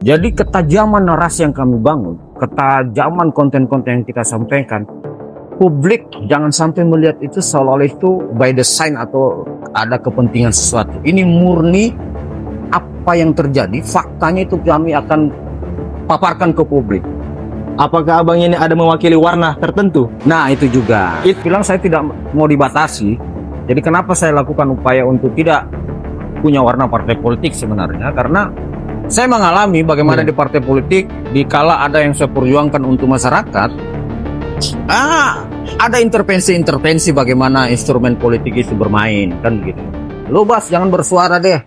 Jadi ketajaman narasi yang kami bangun, ketajaman konten-konten yang kita sampaikan, publik jangan sampai melihat itu seolah-olah itu by design atau ada kepentingan sesuatu. Ini murni apa yang terjadi, faktanya itu kami akan paparkan ke publik. Apakah abang ini ada mewakili warna tertentu? Nah itu juga. Itu bilang saya tidak mau dibatasi. Jadi kenapa saya lakukan upaya untuk tidak punya warna partai politik sebenarnya? Karena saya mengalami bagaimana di partai politik, dikala ada yang saya perjuangkan untuk masyarakat, ada intervensi-intervensi bagaimana instrumen politik itu bermain, kan gitu. Lu Bas, jangan bersuara deh.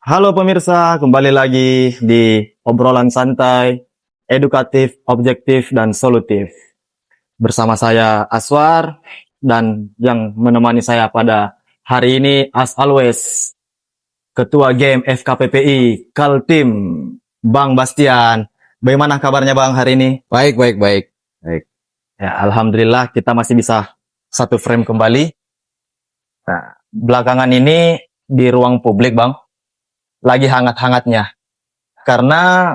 Halo pemirsa, kembali lagi di obrolan santai, edukatif, objektif, dan solutif. Bersama saya Aswar, dan yang menemani saya pada hari ini as always, Ketua GEM FKPPI, Kaltim, Bang Bastian. Bagaimana kabarnya Bang hari ini? Baik. Ya, alhamdulillah kita masih bisa satu frame kembali. Nah, belakangan ini di ruang publik Bang, lagi hangat-hangatnya. Karena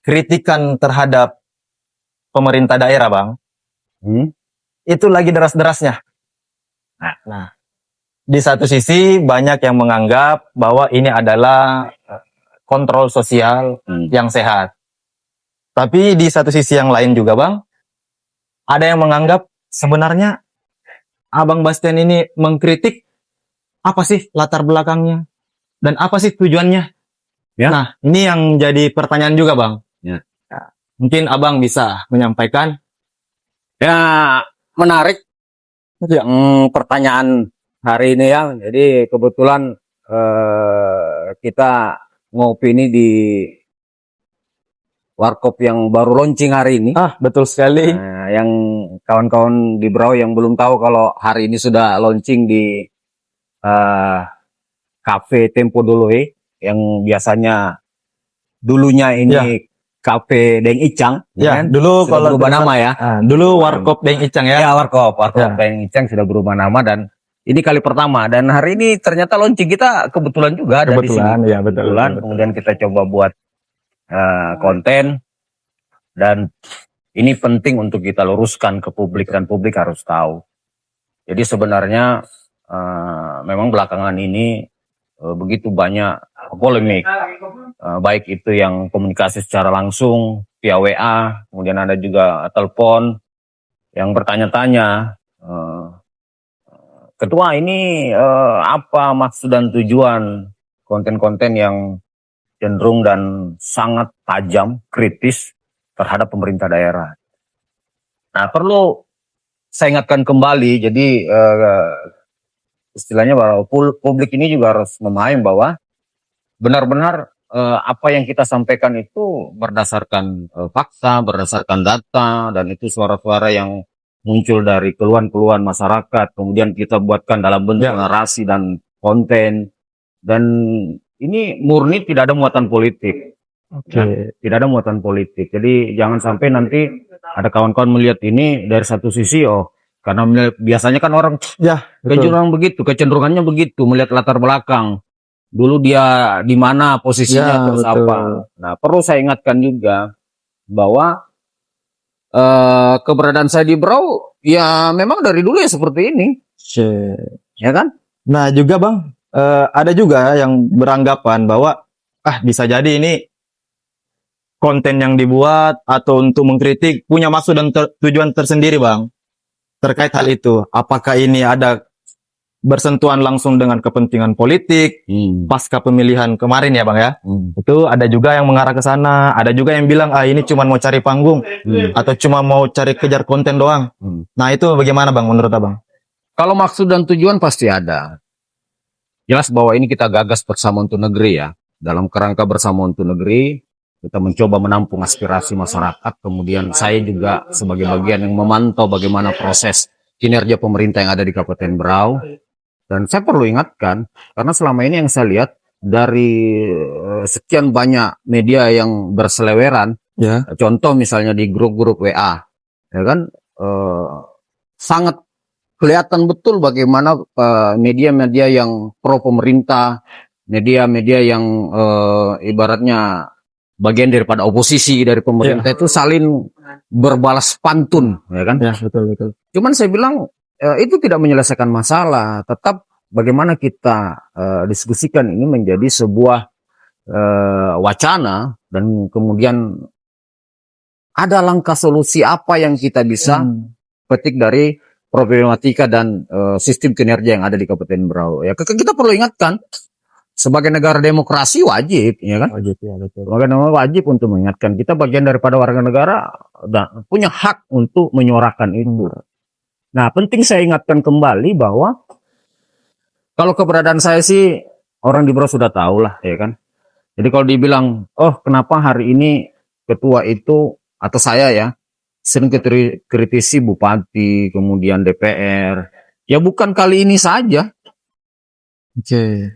kritikan terhadap pemerintah daerah Bang, itu lagi deras-derasnya. Nah, di satu sisi banyak yang menganggap bahwa ini adalah kontrol sosial yang sehat. Tapi di satu sisi yang lain juga Bang, ada yang menganggap sebenarnya Abang Bastian ini mengkritik apa sih latar belakangnya dan apa sih tujuannya. Ya. Nah, ini yang jadi pertanyaan juga Bang. Ya. Nah, mungkin Abang bisa menyampaikan. Ya, menarik yang pertanyaan hari ini ya. Jadi kebetulan kita ngopi ini di warkop yang baru launching hari ini. Betul sekali. Nah, yang kawan-kawan di Brau yang belum tahu kalau hari ini sudah launching di Cafe Tempo Doloe yang biasanya dulunya ini Cafe Deng Icang. Ya, kan? dulu Sudah kalau berubah nama ya. Dulu warkop Deng Icang ya. Ya, warkop Deng Icang sudah berubah nama dan ini kali pertama. Dan hari ini ternyata launching kita kebetulan juga ada di sini. Ya betul. Kemudian kita coba buat konten dan ini penting untuk kita luruskan ke publik dan publik harus tahu. Jadi sebenarnya memang belakangan ini begitu banyak polemik, baik itu yang komunikasi secara langsung via WA, kemudian ada juga telepon yang bertanya-tanya, Ketua ini apa maksud dan tujuan konten-konten yang cenderung dan sangat tajam, kritis terhadap pemerintah daerah. Nah, perlu saya ingatkan kembali, jadi istilahnya bahwa publik ini juga harus memahami bahwa benar-benar apa yang kita sampaikan itu berdasarkan fakta, berdasarkan data, dan itu suara-suara yang muncul dari keluhan-keluhan masyarakat, kemudian kita buatkan dalam bentuk narasi dan konten, dan ini murni tidak ada muatan politik. Tidak ada muatan politik. Jadi jangan sampai nanti ada kawan-kawan melihat ini dari satu sisi, karena biasanya kan orang kecenderungannya begitu melihat latar belakang. Dulu dia di mana posisinya terus apa. Nah, perlu saya ingatkan juga bahwa keberadaan saya di Brau ya memang dari dulu ya seperti ini. Ya kan? Nah, juga Bang, ada juga yang beranggapan bahwa bisa jadi ini konten yang dibuat atau untuk mengkritik punya maksud dan tujuan tersendiri Bang. Terkait hal itu, apakah ini ada bersentuhan langsung dengan kepentingan politik pasca pemilihan kemarin ya Bang ya? Itu ada juga yang mengarah ke sana, ada juga yang bilang ini cuma mau cari panggung atau cuma mau cari kejar konten doang. Nah, itu bagaimana Bang menurut Abang? Kalau maksud dan tujuan pasti ada. Jelas bahwa ini kita gagas bersama untuk negeri ya. Dalam kerangka bersama untuk negeri, kita mencoba menampung aspirasi masyarakat. Kemudian saya juga sebagai bagian yang memantau bagaimana proses kinerja pemerintah yang ada di Kabupaten Brau. Dan saya perlu ingatkan, karena selama ini yang saya lihat dari sekian banyak media yang berseleweran, contoh misalnya di grup-grup WA, ya kan, sangat kelihatan betul bagaimana media-media yang pro pemerintah, media-media yang ibaratnya bagian daripada oposisi dari pemerintah itu saling berbalas pantun, ya kan? Ya, betul. Cuman saya bilang itu tidak menyelesaikan masalah. Tetap bagaimana kita diskusikan ini menjadi sebuah wacana dan kemudian ada langkah solusi apa yang kita bisa petik dari problematika dan sistem kinerja yang ada di Kabupaten Berau. Ya, kita perlu ingatkan sebagai negara demokrasi wajib, ya kan? Wajib, ya, betul. Sebagai negara wajib untuk mengingatkan kita bagian daripada warga negara dan punya hak untuk menyuarakan itu. Nah, penting saya ingatkan kembali bahwa kalau keberadaan saya sih orang di Berau sudah tahu lah, ya kan? Jadi kalau dibilang, oh kenapa hari ini ketua itu atau saya ya sering kritisi bupati, kemudian DPR. Ya bukan kali ini saja. Oke.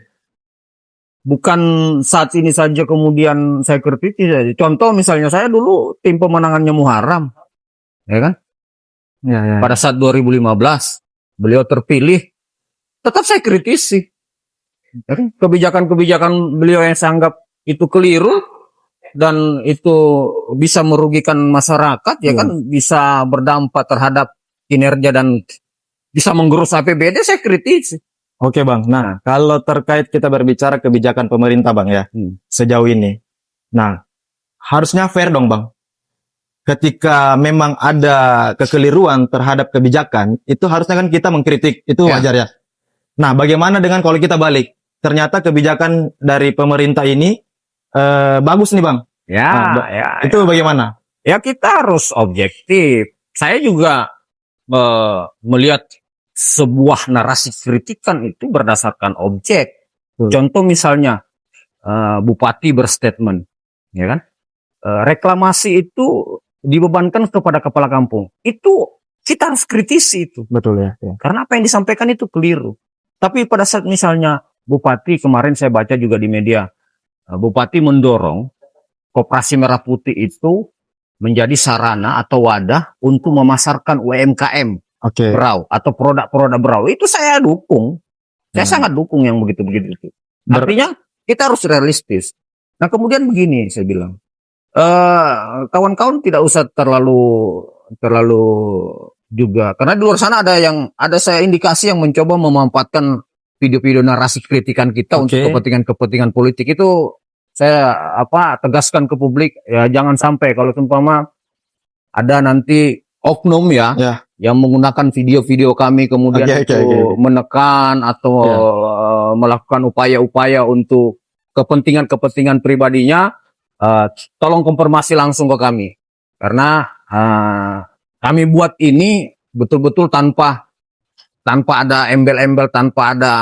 Bukan saat ini saja kemudian saya kritisi. Contoh misalnya saya dulu tim pemenangannya Muharram. Ya kan? Ya. Pada saat 2015 beliau terpilih, tetap saya kritisi. Ya kan? Kebijakan-kebijakan beliau yang saya anggap itu keliru dan itu bisa merugikan masyarakat, ya kan, bisa berdampak terhadap kinerja dan bisa menggerus APBD, saya kritisi. Oke Bang, nah kalau terkait kita berbicara kebijakan pemerintah Bang ya, sejauh ini. Nah, harusnya fair dong Bang. Ketika memang ada kekeliruan terhadap kebijakan, itu harusnya kan kita mengkritik, itu wajar ya. Nah, bagaimana dengan kalau kita balik? Ternyata kebijakan dari pemerintah ini bagus nih Bang. Itu bagaimana? Ya kita harus objektif. Saya juga melihat sebuah narasi kritikan itu berdasarkan objek. Contoh misalnya bupati berstatement, ya kan? Reklamasi itu dibebankan kepada kepala kampung. Itu kita harus kritisi itu. Betul ya. Karena apa yang disampaikan itu keliru. Tapi pada saat misalnya bupati, kemarin saya baca juga di media, bupati mendorong Koperasi Merah Putih itu menjadi sarana atau wadah untuk memasarkan UMKM Berau atau produk-produk Berau. Itu saya dukung. Saya sangat dukung yang begitu-begitu itu. Artinya kita harus realistis. Nah kemudian begini saya bilang, kawan-kawan tidak usah terlalu juga, karena di luar sana ada saya indikasi yang mencoba memanfaatkan video-video narasi kritikan kita untuk kepentingan politik. Itu saya tegaskan ke publik, ya jangan sampai kalau seumpama ada nanti oknum yang menggunakan video-video kami kemudian untuk menekan atau melakukan upaya-upaya untuk kepentingan pribadinya, tolong konfirmasi langsung ke kami, karena kami buat ini betul-betul tanpa ada embel-embel, tanpa ada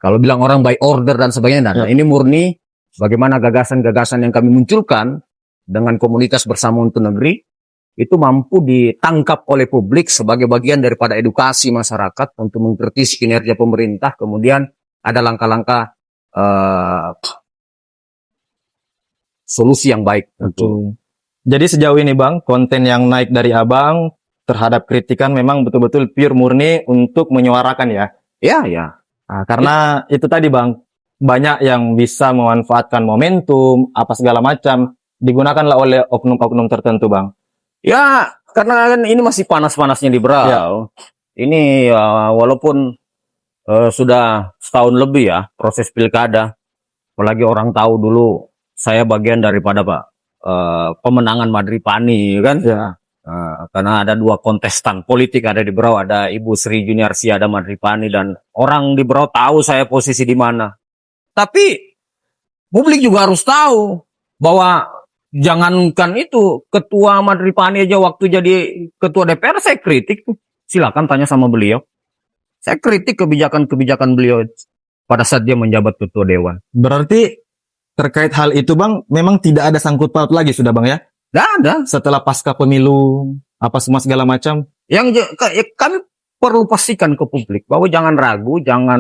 kalau bilang orang by order dan sebagainya. Nah, ini murni bagaimana gagasan-gagasan yang kami munculkan dengan komunitas bersama untuk negeri itu mampu ditangkap oleh publik sebagai bagian daripada edukasi masyarakat untuk mengkritisi kinerja pemerintah. Kemudian ada langkah-langkah solusi yang baik. Jadi sejauh ini Bang, konten yang naik dari Abang terhadap kritikan memang betul-betul pure murni untuk menyuarakan ya? Ya. Nah, karena itu tadi Bang, banyak yang bisa memanfaatkan momentum, apa segala macam, digunakanlah oleh oknum-oknum tertentu Bang. Ya, karena kan ini masih panas-panasnya di Berau. Ini walaupun sudah setahun lebih ya proses pilkada, apalagi orang tahu dulu saya bagian daripada pemenangan Madripani kan. Karena ada dua kontestan politik ada di Berau, ada Ibu Sri Juniarsi, ada Madripani, dan orang di Berau tahu saya posisi di mana. Tapi publik juga harus tahu bahwa jangankan itu ketua Madripani aja waktu jadi ketua DPR saya kritik. Silakan tanya sama beliau. Saya kritik kebijakan-kebijakan beliau pada saat dia menjabat ketua dewan. Berarti terkait hal itu Bang, memang tidak ada sangkut paut lagi sudah Bang ya? Tidak ada. Setelah pasca pemilu, apa semua segala macam. Yang kami perlu pastikan ke publik bahwa jangan ragu, jangan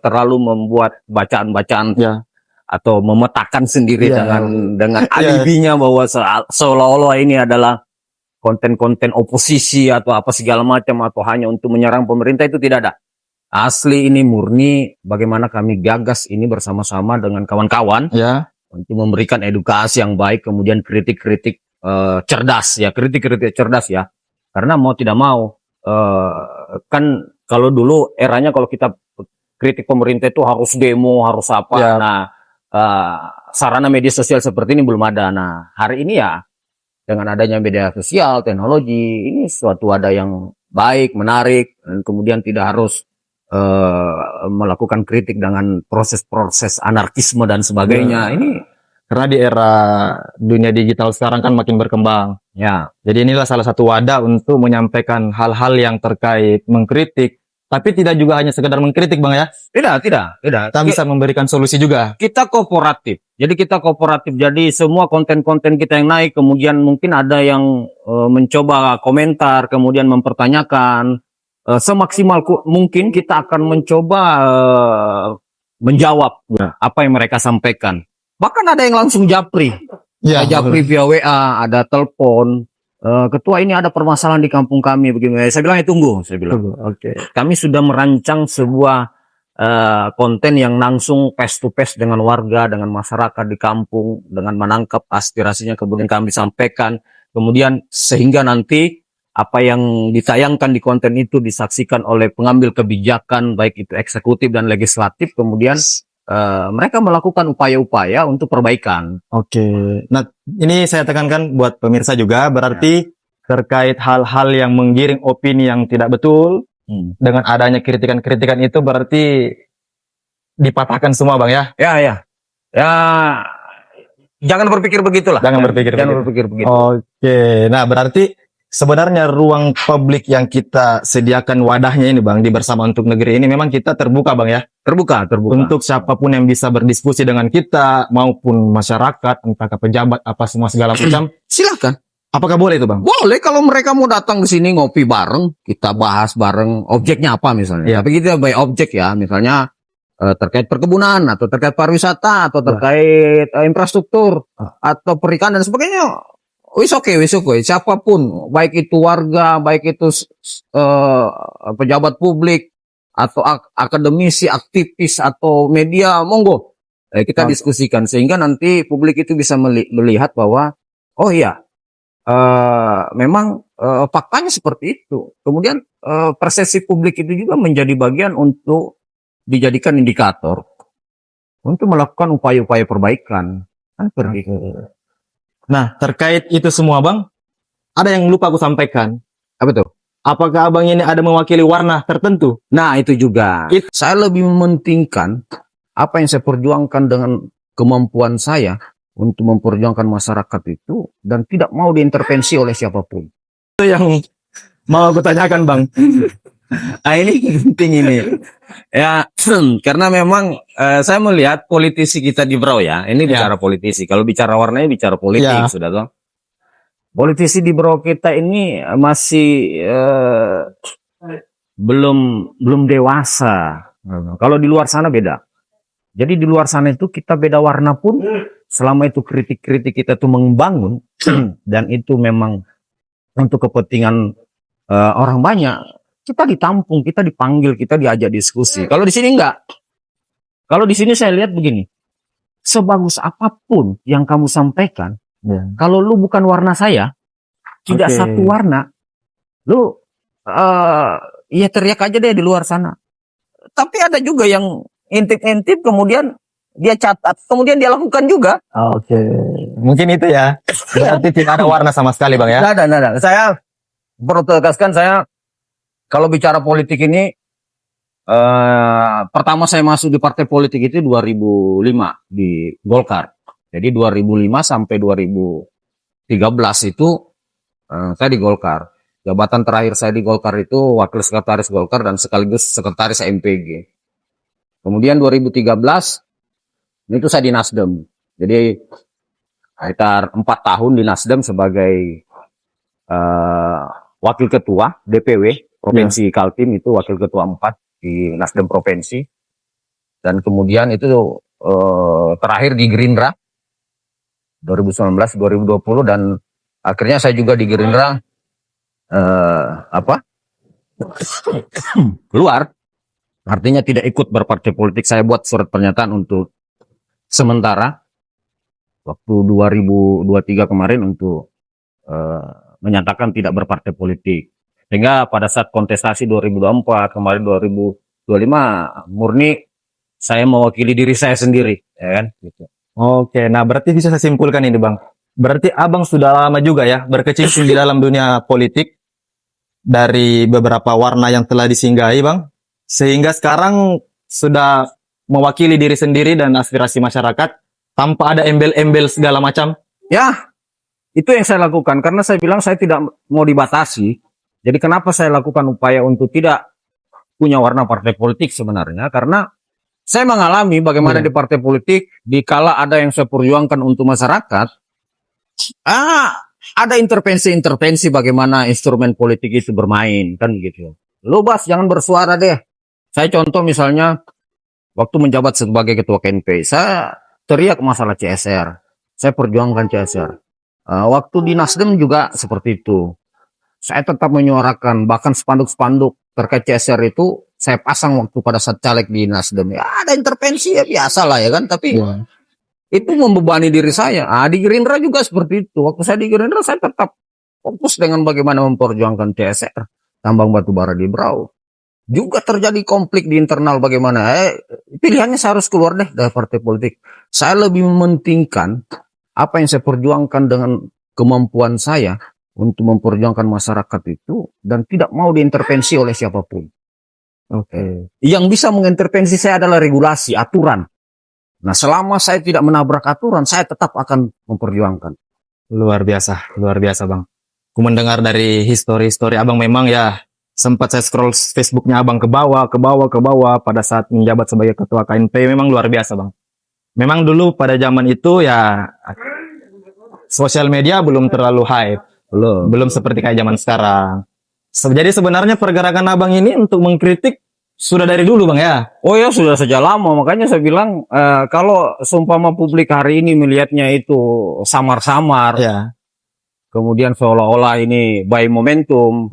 terlalu membuat bacaan-bacaan atau memetakan sendiri dengan alibinya bahwa seolah-olah ini adalah konten-konten oposisi atau apa segala macam atau hanya untuk menyerang pemerintah itu tidak ada. Asli ini murni bagaimana kami gagas ini bersama-sama dengan kawan-kawan Ya. untuk memberikan edukasi yang baik, kemudian kritik-kritik cerdas ya, kritik-kritik cerdas ya. Karena mau tidak mau kan kalau dulu eranya kalau kita kritik pemerintah itu harus demo, harus apa. Ya. Nah, sarana media sosial seperti ini belum ada. Nah, hari ini ya dengan adanya media sosial, teknologi, ini suatu wadah yang baik, menarik, dan kemudian tidak harus melakukan kritik dengan proses-proses anarkisme dan sebagainya. Ini Karena di era dunia digital sekarang kan makin berkembang. ya, Jadi inilah salah satu wadah untuk menyampaikan hal-hal yang terkait mengkritik. Tapi tidak juga hanya sekedar mengkritik Bang ya. tidak. Kita bisa memberikan solusi juga. Kita kooperatif. Jadi kita kooperatif. Jadi semua konten-konten kita yang naik, kemudian mungkin ada yang mencoba komentar, kemudian mempertanyakan. Semaksimal mungkin kita akan mencoba menjawab apa yang mereka sampaikan. Bahkan ada yang langsung japri. Ya, Japri via WA, ada telepon. Ketua, ini ada permasalahan di kampung kami begini. Saya bilang, tunggu. Saya bilang, Oke. kami sudah merancang sebuah konten yang langsung face to face dengan warga, dengan masyarakat di kampung, dengan menangkap aspirasinya, kemudian kami sampaikan, kemudian sehingga nanti apa yang ditayangkan di konten itu disaksikan oleh pengambil kebijakan, baik itu eksekutif dan legislatif, kemudian mereka melakukan upaya-upaya untuk perbaikan. Oke. Nah, ini saya tekankan buat pemirsa juga, berarti terkait hal-hal yang menggiring opini yang tidak betul, dengan adanya kritikan-kritikan itu berarti dipatahkan semua Bang ya? Ya, jangan berpikir begitulah. Jangan berpikir begitu. Oke. Nah, berarti sebenarnya ruang publik yang kita sediakan wadahnya ini Bang, di Bersama Untuk Negeri ini memang kita terbuka Bang ya? Terbuka. Untuk siapapun yang bisa berdiskusi dengan kita, maupun masyarakat, entah ke pejabat, apa semua segala macam. Silakan. Apakah boleh itu Bang? Boleh kalau mereka mau datang ke sini ngopi bareng, kita bahas bareng objeknya apa misalnya. Ya. Tapi kita by objek ya, misalnya terkait perkebunan atau terkait pariwisata atau terkait infrastruktur atau perikanan dan sebagainya. Wis oke. Siapapun, baik itu warga, baik itu pejabat publik atau akademisi, aktivis atau media, monggo kita diskusikan sehingga nanti publik itu bisa melihat bahwa oh iya, memang faktanya seperti itu. Kemudian persepsi publik itu juga menjadi bagian untuk dijadikan indikator untuk melakukan upaya-upaya perbaikan. Nah, terkait itu semua Bang, ada yang lupa aku sampaikan. Apa tuh? Apakah Abang ini ada mewakili warna tertentu? Nah, itu juga. Saya lebih mementingkan apa yang saya perjuangkan dengan kemampuan saya untuk memperjuangkan masyarakat itu dan tidak mau diintervensi oleh siapapun. Itu yang mau aku tanyakan Bang. Ini penting ini. Ya, karena memang saya melihat politisi kita di Brau ya. Ini bicara politisi. Kalau bicara warnanya bicara politik sudah toh. Politisi di Brau kita ini masih belum dewasa. Kalau di luar sana beda. Jadi di luar sana itu kita beda warna pun selama itu kritik-kritik kita itu membangun dan itu memang untuk kepentingan orang banyak, kita ditampung, kita dipanggil, kita diajak diskusi. Kalau di sini enggak. Kalau di sini saya lihat begini. Sebagus apapun yang kamu sampaikan, kalau lu bukan warna saya, tidak satu warna, lu ya teriak aja deh di luar sana. Tapi ada juga yang intip-intip kemudian dia catat, kemudian dia lakukan juga. Oke. Mungkin itu ya. Berarti tidak ada warna sama sekali Bang ya? Nggak ada. Saya perlu tegaskan, saya kalau bicara politik ini, pertama saya masuk di partai politik itu 2005 di Golkar. Jadi 2005 sampai 2013 itu saya di Golkar. Jabatan terakhir saya di Golkar itu wakil sekretaris Golkar dan sekaligus sekretaris MPG. Kemudian 2013 itu saya di Nasdem. Jadi sekitar 4 tahun di Nasdem sebagai wakil ketua DPW Provinsi Kaltim, itu wakil ketua 4 di Nasdem Provinsi. Dan kemudian itu terakhir di Gerindra 2019-2020 dan akhirnya saya juga di Gerindra apa keluar, artinya tidak ikut berpartai politik. Saya buat surat pernyataan untuk sementara waktu 2023 kemarin untuk menyatakan tidak berpartai politik. Sehingga pada saat kontestasi 2024 kemarin 2025 murni saya mewakili diri saya sendiri, ya kan? Gitu. Oke, nah berarti bisa saya simpulkan ini Bang. Berarti Abang sudah lama juga ya berkecimpung di dalam dunia politik dari beberapa warna yang telah disinggahi Bang. Sehingga sekarang sudah mewakili diri sendiri dan aspirasi masyarakat tanpa ada embel-embel segala macam. Ya, itu yang saya lakukan karena saya bilang saya tidak mau dibatasi. Jadi kenapa saya lakukan upaya untuk tidak punya warna partai politik sebenarnya? Karena saya mengalami bagaimana di partai politik, dikala ada yang saya perjuangkan untuk masyarakat, ada intervensi-intervensi bagaimana instrumen politik itu bermain, kan gitu. Lu Bas, jangan bersuara deh. Saya contoh misalnya, waktu menjabat sebagai ketua KNP, saya teriak masalah CSR. Saya perjuangkan CSR. Waktu di Nasdem juga seperti itu. Saya tetap menyuarakan, bahkan spanduk-spanduk terkait CSR itu saya pasang waktu pada saat caleg di Nasdem. Ya ada intervensi ya biasa lah ya kan, tapi itu membebani diri saya. Di Gerindra juga seperti itu. Waktu saya di Gerindra saya tetap fokus dengan bagaimana memperjuangkan CSR, tambang batu bara di Berau. Juga terjadi konflik di internal bagaimana. Pilihannya saya harus keluar deh dari partai politik. Saya lebih mementingkan apa yang saya perjuangkan dengan kemampuan saya untuk memperjuangkan masyarakat itu dan tidak mau diintervensi oleh siapapun. Oke. Yang bisa mengintervensi saya adalah regulasi, aturan. Nah, selama saya tidak menabrak aturan, saya tetap akan memperjuangkan. Luar biasa Bang. Aku mendengar dari histori-histori Abang memang ya sempat saya scroll Facebooknya Abang ke bawah pada saat menjabat sebagai ketua KNP memang luar biasa Bang. Memang dulu pada zaman itu ya sosial media belum terlalu hype, belum seperti kayak zaman sekarang. Jadi sebenarnya pergerakan Abang ini untuk mengkritik sudah dari dulu Bang ya? Oh ya sudah sejak lama, makanya saya bilang kalau seumpama publik hari ini melihatnya itu samar-samar, ya. Kemudian seolah-olah ini by momentum,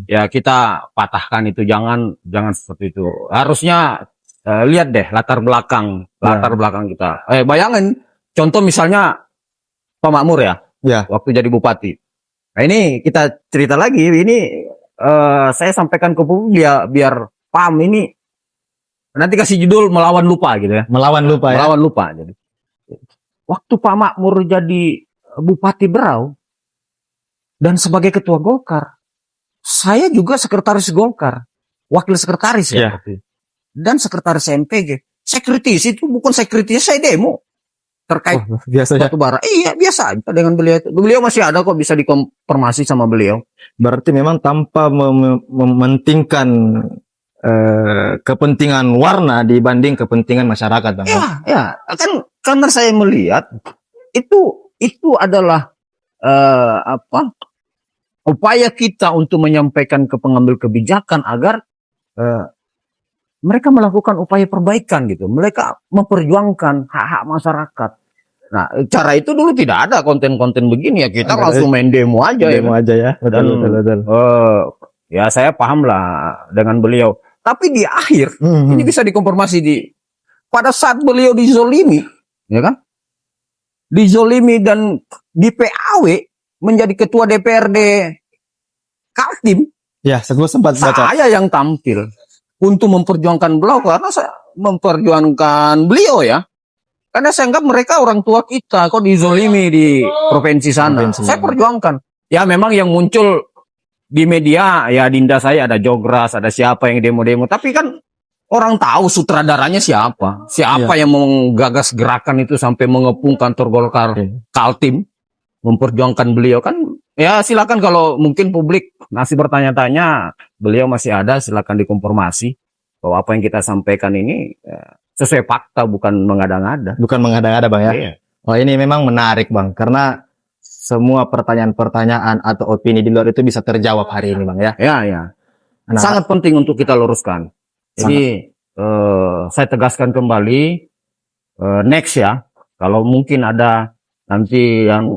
ya kita patahkan itu, jangan seperti itu. Harusnya lihat deh latar belakang kita. Bayangin, contoh misalnya Pak Makmur ya, waktu jadi bupati. Nah ini kita cerita lagi, ini saya sampaikan ke publik biar paham ini. Nanti kasih judul melawan lupa gitu ya. Melawan lupa. Jadi waktu Pak Makmur jadi bupati Berau dan sebagai ketua Golkar, saya juga sekretaris Golkar, wakil sekretaris ya. Dan sekretaris MPG. Saya kritisi itu bukan saya kritisi, saya demo terkait batu bara. Iya biasa aja dengan beliau. Beliau masih ada kok, bisa dikonfirmasi sama beliau. Berarti memang tanpa mementingkan kepentingan warna dibanding kepentingan masyarakat Bang. Ya kan karena saya melihat itu adalah upaya kita untuk menyampaikan ke pengambil kebijakan agar mereka melakukan upaya perbaikan gitu. Mereka memperjuangkan hak-hak masyarakat. Nah, cara itu dulu tidak ada konten-konten begini ya. Kita langsung main demo aja ya. Betul. Ya saya paham lah dengan beliau. Tapi di akhir ini bisa dikonfirmasi pada saat beliau dizolimi, ya kan? Dizolimi dan di PAW menjadi ketua DPRD Kaltim. Ya, saya sempat baca. Saya yang tampil untuk memperjuangkan beliau karena saya memperjuangkan beliau ya. Karena saya anggap mereka orang tua kita kok dizolimi di provinsi sana. Saya perjuangkan. Ya memang yang muncul di media ya Dinda saya ada Jogras, ada siapa yang demo-demo. Tapi kan orang tahu sutradaranya siapa. Siapa yang menggagas gerakan itu sampai mengepung kantor Golkar Kaltim. Memperjuangkan beliau kan. Ya silakan kalau mungkin publik masih bertanya-tanya, beliau masih ada, silakan dikonfirmasi bahwa apa yang kita sampaikan ini sesuai fakta, bukan mengada-ngada. Bukan mengada-ngada Bang ya. Iya. Oh ini memang menarik Bang, karena semua pertanyaan-pertanyaan atau opini di luar itu bisa terjawab hari ini Bang ya. Ya. Nah, sangat penting untuk kita luruskan. Jadi saya tegaskan kembali next ya, kalau mungkin ada nanti yang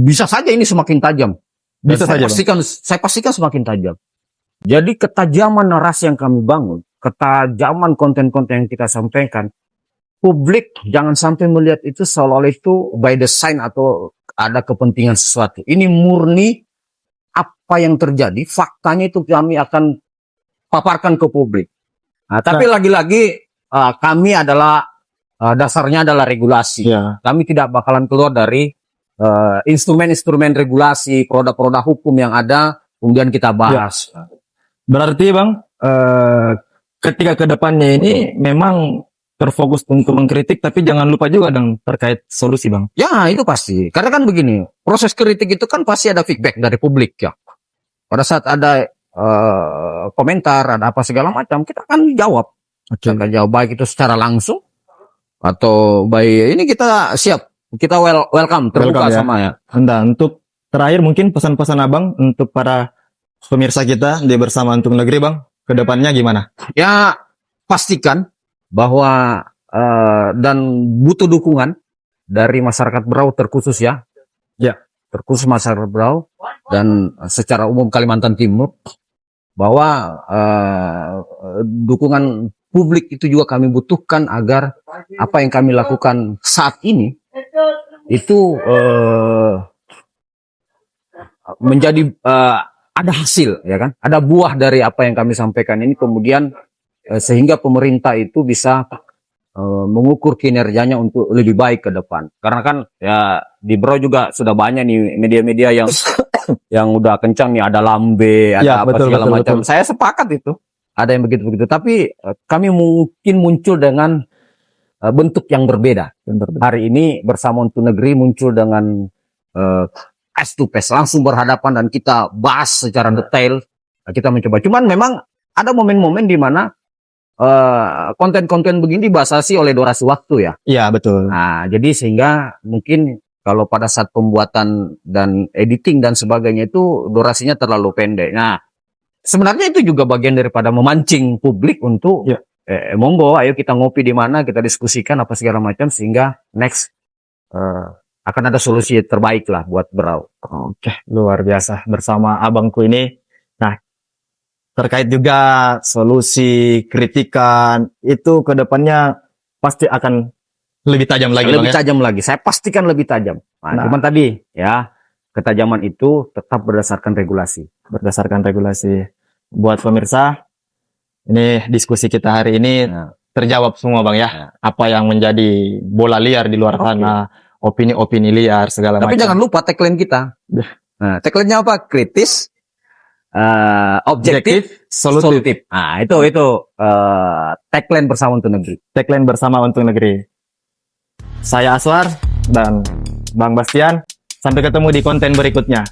bisa saja ini semakin tajam. Dan Bisa saja, Bang. saya pastikan semakin tajam. Jadi ketajaman narasi yang kami bangun, ketajaman konten-konten yang kita sampaikan, publik jangan sampai melihat itu seolah-olah itu by design atau ada kepentingan sesuatu. Ini murni apa yang terjadi, faktanya itu kami akan paparkan ke publik. Nah, tapi lagi-lagi kami adalah dasarnya adalah regulasi. Ya. Kami tidak bakalan keluar dari instrumen-instrumen regulasi, produk-produk hukum yang ada, kemudian kita bahas. Berarti Bang, ketika kedepannya ini memang terfokus untuk mengkritik, tapi jangan lupa juga dong terkait solusi, Bang. Ya, itu pasti. Karena kan begini, proses kritik itu kan pasti ada feedback dari publik ya. Pada saat ada komentar, ada apa segala macam, kita akan jawab. Kita akan jawab baik itu secara langsung atau baik ini kita siap, kita welcome, terbuka Welcome, ya. sama ya. Nah, untuk terakhir mungkin pesan-pesan Abang untuk para pemirsa kita di Bersama Untuk Negeri, Bang, kedepannya gimana? Ya, pastikan bahwa dan butuh dukungan dari masyarakat Berau terkhusus ya. Ya. Terkhusus masyarakat Berau dan secara umum Kalimantan Timur, bahwa dukungan publik itu juga kami butuhkan agar apa yang kami lakukan saat ini itu menjadi ada hasil, ya kan? Ada buah dari apa yang kami sampaikan ini, kemudian sehingga pemerintah itu bisa mengukur kinerjanya untuk lebih baik ke depan. Karena kan ya di Berau juga sudah banyak nih media-media yang yang udah kencang nih, ada Lambe, ada Ya, apa betul, segala betul, macam. betul. Saya sepakat itu. Ada yang begitu-begitu, tapi kami mungkin muncul dengan bentuk yang berbeda. Hari ini Bersama Untuk Negeri muncul dengan face to face, langsung berhadapan dan kita bahas secara detail. Kita mencoba. Cuman memang ada momen-momen di mana konten-konten begini dibatasi oleh durasi waktu ya. Iya, betul. Nah, jadi sehingga mungkin kalau pada saat pembuatan dan editing dan sebagainya itu durasinya terlalu pendek. Nah, sebenarnya itu juga bagian daripada memancing publik untuk Ya. monggo, ayo kita ngopi di mana, kita diskusikan apa segala macam sehingga next akan ada solusi terbaik lah buat Berau. Oke, luar biasa bersama abangku ini. Nah, terkait juga solusi kritikan itu ke depannya pasti akan lebih tajam lagi, Lebih Bang, ya? tajam lagi, saya pastikan lebih tajam. Nah. Cuman tadi ya, ketajaman itu tetap berdasarkan regulasi. Berdasarkan regulasi. Buat pemirsa, ini diskusi kita hari ini Nah. terjawab semua, Bang, ya. Ya. Apa yang menjadi bola liar di luar Oke. sana, opini-opini liar segala Tapi macam. jangan lupa tagline kita. Ya. Nah, tagline-nya apa? Kritis, objektif, solutif. solutif. Nah, itu tagline Bersama Untuk Negeri. Tagline Bersama Untuk Negeri. Saya Aswar dan Bang Bastian. Sampai ketemu di konten berikutnya.